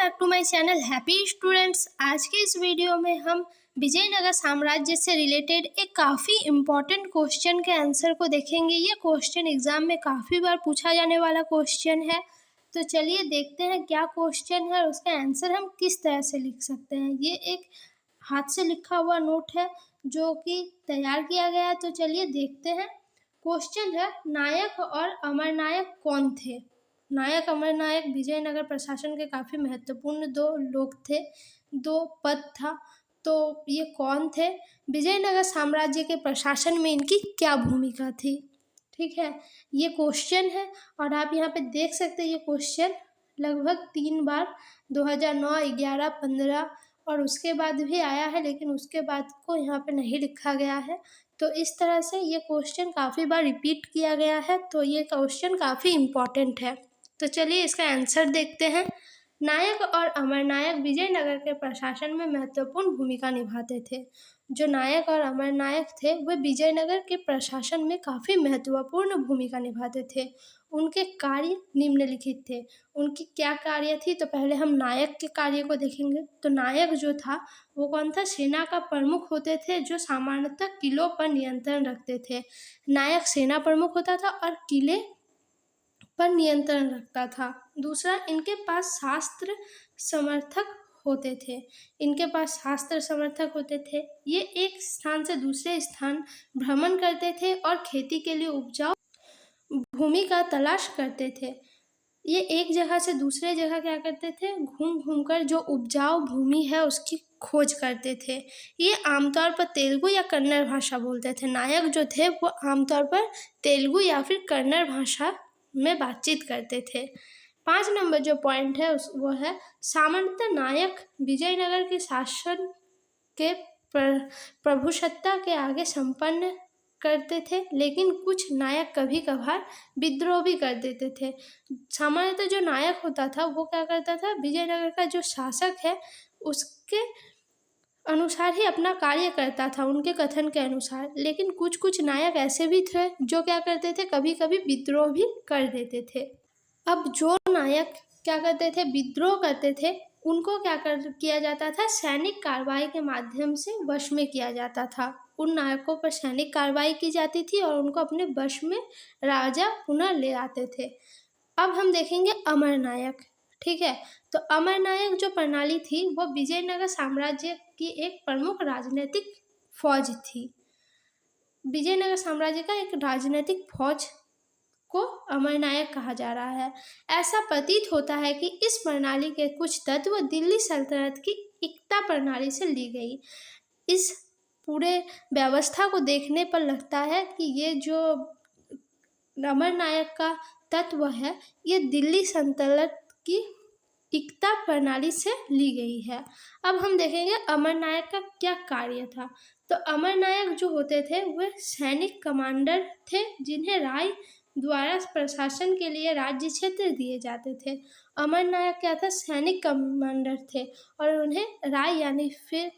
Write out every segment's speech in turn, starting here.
Back to my channel happy students. आज के इस वीडियो में हम विजयनगर साम्राज्य से रिलेटेड एक काफ़ी इम्पॉर्टेंट क्वेश्चन के आंसर को देखेंगे। ये क्वेश्चन एग्जाम में काफ़ी बार पूछा जाने वाला क्वेश्चन है। तो चलिए देखते हैं क्या क्वेश्चन है और उसका आंसर हम किस तरह से लिख सकते हैं। ये एक हाथ से लिखा हुआ नोट है जो कि तैयार किया गया है। तो चलिए देखते हैं। क्वेश्चन है, नायक और अमरनायक कौन थे? नायक अमरनायक विजयनगर प्रशासन के काफ़ी महत्वपूर्ण दो लोग थे, दो पद था। तो ये कौन थे? विजयनगर साम्राज्य के प्रशासन में इनकी क्या भूमिका थी? ठीक है, ये क्वेश्चन है और आप यहाँ पे देख सकते हैं ये क्वेश्चन लगभग 3 बार 2009, 11, 15 और उसके बाद भी आया है, लेकिन उसके बाद को यहाँ पे नहीं लिखा गया है। तो इस तरह से ये क्वेश्चन काफ़ी बार रिपीट किया गया है। तो ये क्वेश्चन काफ़ी इम्पॉर्टेंट है। तो चलिए इसका आंसर देखते हैं। नायक और अमरनायक विजयनगर के प्रशासन में महत्वपूर्ण भूमिका निभाते थे। जो नायक और अमरनायक थे वे विजयनगर के प्रशासन में काफ़ी महत्वपूर्ण भूमिका निभाते थे। उनके कार्य निम्नलिखित थे। उनकी क्या कार्य थी? तो पहले हम नायक के कार्य को देखेंगे। तो नायक जो था वो कौन था? सेना का प्रमुख होते थे जो सामान्यतः किलों पर नियंत्रण रखते थे। नायक सेना प्रमुख होता था और किले पर नियंत्रण रखता था। दूसरा, इनके पास शास्त्र समर्थक होते थे। इनके पास शास्त्र समर्थक होते थे। ये एक स्थान से दूसरे स्थान भ्रमण करते थे और खेती के लिए उपजाऊ भूमि का तलाश करते थे। ये एक जगह से दूसरे जगह क्या करते थे? घूम घूम कर जो उपजाऊ भूमि है उसकी खोज करते थे। ये आमतौर पर तेलुगु या कन्नड़ भाषा बोलते थे। नायक जो थे वो आमतौर पर तेलुगु या फिर कन्नड़ भाषा में बातचीत करते थे। 5 नंबर जो पॉइंट है वो है, सामान्यतः नायक विजयनगर के शासन के प्रभुसत्ता के आगे संपन्न करते थे, लेकिन कुछ नायक कभी कभार विद्रोह भी कर देते थे। सामान्यतः जो नायक होता था वो क्या करता था? विजयनगर का जो शासक है उसके अनुसार ही अपना कार्य करता था, उनके कथन के अनुसार। लेकिन कुछ कुछ नायक ऐसे भी थे जो क्या करते थे? कभी कभी विद्रोह भी कर देते थे। अब जो नायक क्या करते थे? विद्रोह करते थे, उनको क्या किया जाता था? सैनिक कार्रवाई के माध्यम से वश में किया जाता था। उन नायकों पर सैनिक कार्रवाई की जाती थी और उनको अपने वश में राजा पुनः ले आते थे। अब हम देखेंगे अमरनायक। ठीक है, तो अमरनायक जो प्रणाली थी वो विजयनगर साम्राज्य की एक प्रमुख राजनीतिक फौज थी। विजयनगर साम्राज्य का एक राजनीतिक फौज को अमरनायक कहा जा रहा है। ऐसा प्रतीत होता है कि इस प्रणाली के कुछ तत्व दिल्ली सल्तनत की एकता प्रणाली से ली गई। इस पूरे व्यवस्था को देखने पर लगता है कि ये जो अमरनायक का तत्व है ये दिल्ली सल्तनत की एकता प्रणाली से ली गई है। अब हम देखेंगे अमरनायक का क्या कार्य था। तो अमरनायक जो होते थे वह सैनिक कमांडर थे जिन्हें राय द्वारा प्रशासन के लिए राज्य क्षेत्र दिए जाते थे। अमरनायक क्या था? सैनिक कमांडर थे और उन्हें राय यानी फिर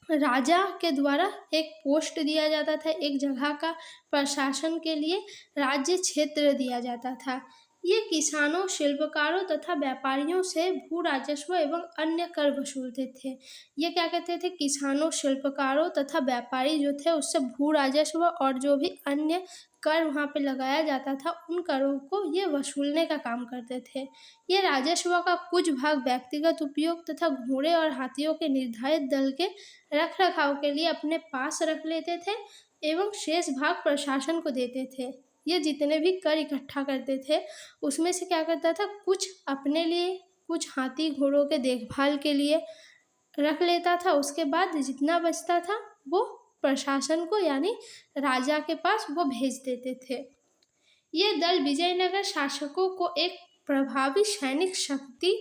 राजा के द्वारा एक पोस्ट दिया जाता था, एक जगह का प्रशासन के लिए राज्य क्षेत्र दिया जाता था। ये किसानों, शिल्पकारों तथा व्यापारियों से भू राजस्व एवं अन्य कर वसूलते थे। ये क्या कहते थे? किसानों, शिल्पकारों तथा व्यापारी जो थे उससे भू राजस्व और जो भी अन्य कर वहाँ पे लगाया जाता था उन करों को ये वसूलने का काम करते थे। ये राजस्व का कुछ भाग व्यक्तिगत उपयोग तथा घोड़े और हाथियों के निर्धारित दल के रख रखाव के लिए अपने पास रख लेते थे एवं शेष भाग प्रशासन को देते थे। ये जितने भी कर इकट्ठा करते थे उसमें से क्या करता था? कुछ अपने लिए, कुछ हाथी घोड़ों के देखभाल के लिए रख लेता था। उसके बाद जितना बचता था वो प्रशासन को यानी राजा के पास वो भेज देते थे। ये दल विजयनगर शासकों को एक प्रभावी सैनिक शक्ति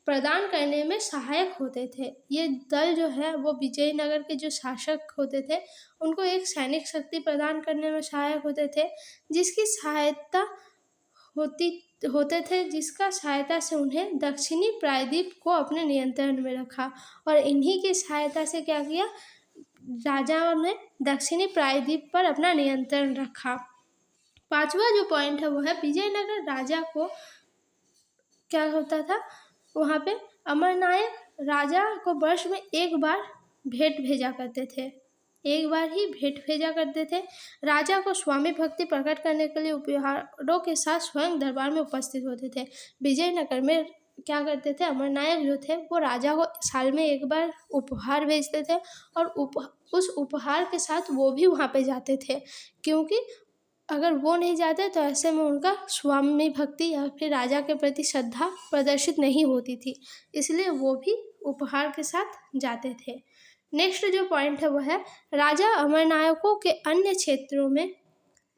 प्रदान करने में सहायक होते थे। ये दल जो है वो विजयनगर के जो शासक होते थे उनको एक सैनिक शक्ति प्रदान करने में सहायक होते थे, जिसकी सहायता होते थे, जिसका सहायता से उन्हें दक्षिणी प्रायद्वीप को अपने नियंत्रण में रखा और इन्हीं की सहायता से क्या किया? राजाओं ने दक्षिणी प्रायद्वीप पर अपना नियंत्रण रखा। 5वां जो पॉइंट है वो है विजयनगर राजा को क्या होता था? वहाँ पे अमरनायक राजा को वर्ष में एक बार भेंट भेजा करते थे, एक बार ही भेंट भेजा करते थे। राजा को स्वामी भक्ति प्रकट करने के लिए उपहारों के साथ स्वयं दरबार में उपस्थित होते थे। विजयनगर में क्या करते थे, अमरनायक जो थे वो राजा को साल में एक बार उपहार भेजते थे और उस उपहार के साथ वो भी वहाँ पे जाते थे, क्योंकि अगर वो नहीं जाते तो ऐसे में उनका स्वामी भक्ति या फिर राजा के प्रति श्रद्धा प्रदर्शित नहीं होती थी, इसलिए वो भी उपहार के साथ जाते थे। नेक्स्ट जो पॉइंट है वो है, राजा अमरनायकों के अन्य क्षेत्रों में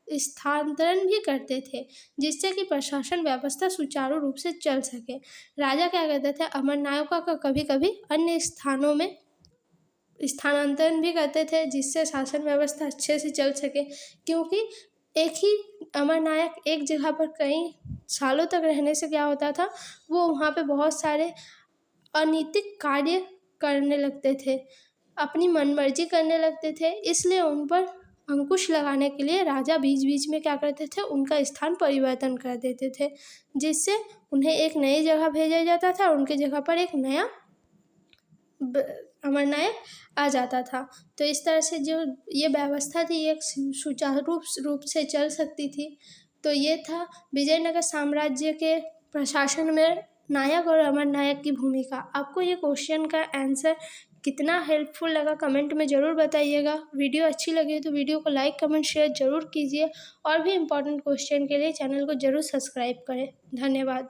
स्थानांतरण भी करते थे जिससे कि प्रशासन व्यवस्था सुचारू रूप से चल सके। राजा क्या करते थे, अमरनायकों का कभी कभी अन्य स्थानों में स्थानांतरण भी करते थे जिससे शासन व्यवस्था अच्छे से चल सके, क्योंकि एक ही अमरनायक एक जगह पर कई सालों तक रहने से क्या होता था, वो वहाँ पे बहुत सारे अनैतिक कार्य करने लगते थे, अपनी मनमर्जी करने लगते थे। इसलिए उन पर अंकुश लगाने के लिए राजा बीच बीच में क्या करते थे, उनका स्थान परिवर्तन कर देते थे, जिससे उन्हें एक नई जगह भेजा जाता था, उनकी जगह पर एक नया अमरनायक आ जाता था। तो इस तरह से जो ये व्यवस्था थी एक सुचारू रूप से चल सकती थी। तो ये था विजयनगर साम्राज्य के प्रशासन में नायक और अमरनायक की भूमिका। आपको ये क्वेश्चन का आंसर कितना हेल्पफुल लगा कमेंट में ज़रूर बताइएगा। वीडियो अच्छी लगी तो वीडियो को लाइक कमेंट शेयर ज़रूर कीजिए और भी इम्पोर्टेंट क्वेश्चन के लिए चैनल को ज़रूर सब्सक्राइब करें। धन्यवाद।